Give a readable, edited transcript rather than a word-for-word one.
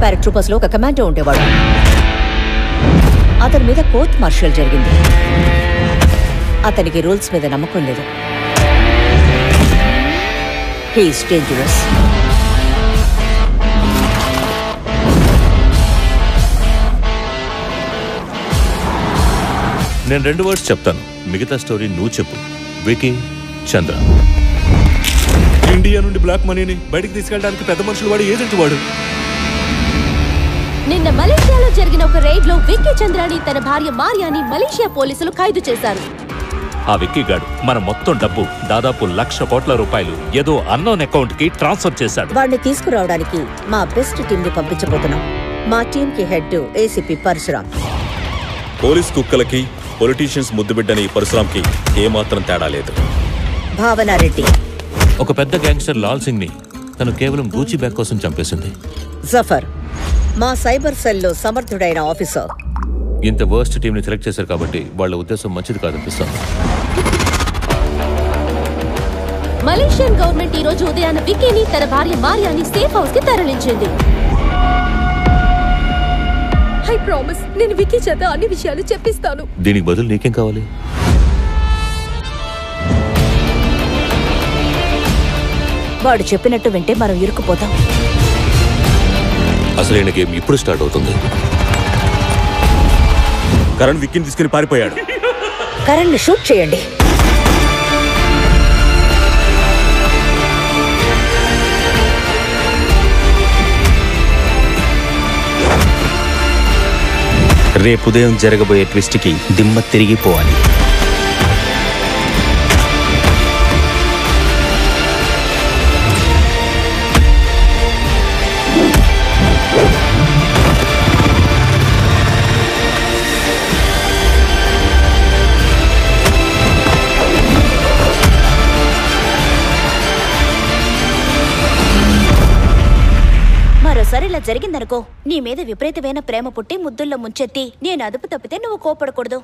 Paratroopers లో ఒక commando ఉండేవాడు. అతని మీద కోర్ట్ మార్షల్ జరిగింది. అతనికి రూల్స్ మీద నమ్మకం లేదు. He is dangerous. నేను 2 వర్డ్స్ చెప్తాను, మిగతా స్టోరీ నువ్వు చెప్పు. వికీ చంద్ర. ఇండియా నుండి బ్లాక్ మనీని బయటికి తీసుకెళ్ళడానికి పెద్ద మనుషులు వాడు ఏజెంట్ వాడు. నిన్న మలేషియాలో జరిగిన ఒక రైడ్ లో విక్కీ చంద్రాని తన భార్య మారియాని మలేషియా పోలీసులు ఖైదు చేశారు. ఆ విక్కీ గాడు మన మొత్తం డబ్బు దాదాపు 1,00,000 కోట్ల రూపాయలు ఏదో అన్నోన్ అకౌంట్ కి ట్రాన్స్ఫర్ చేశాడు. వాడిని తీసుకురావడానికి మా బెస్ట్ టీం ని పంపించబోతున్నాం. మా టీం కి హెడ్ ఏసీపీ పరశురాం. పోలీస్ కుక్కలకి పొలిటీషియన్స్ ముద్దుబిడ్డని పరశురాంకి ఏమాత్రం తేడా లేదు. భావనారెడ్డి ఒక పెద్ద గ్యాంగ్స్టర్ లాల్ సింగ్ ని తను కేవలం గూచి బ్యాగ్ కోసం చంపేసింది. జఫర్ మా సైబర్ సెల్లో సమర్థుడైన ఆఫీసర్. ఇంత వర్స్ట్ టీం ని సెలెక్ట్ చేశారు కాబట్టి వాళ్ళ ఉద్దేశం మంచిది కాదనిపిస్తుంది. మలేషియన్ గవర్నమెంట్ ఈ రోజు ఉదయాన విక్కీని తన భార్య మారియాని సేఫ్ హౌస్ కి తరలించింది. ఐ ప్రామిస్, నేను విక్కీ చేత అన్ని విషయాలు చెప్పిస్తాను. దీనికి బదులు నీకేం కావాలి? వాడు చెప్పినట్టు వింటే మనం ఇరుక్కుపోతాం. అసలైన గేమ్ ఇప్పుడు స్టార్ట్ అవుతుంది. కరణ్ విక్కీని తీసుకుని పారిపోయాడు. కరణ్ ని షూట్ చేయండి. రేపు ఉదయం జరగబోయే ట్విస్ట్కి దిమ్మ తిరిగిపోవాలి. మరోసారి ఇలా జరిగిందనుకో, నీ మీద విపరీతమైన ప్రేమ పుట్టి ముద్దుల్లో ముంచెత్తి నేను అదుపు తప్పితే నువ్వు కోపడకూడదు.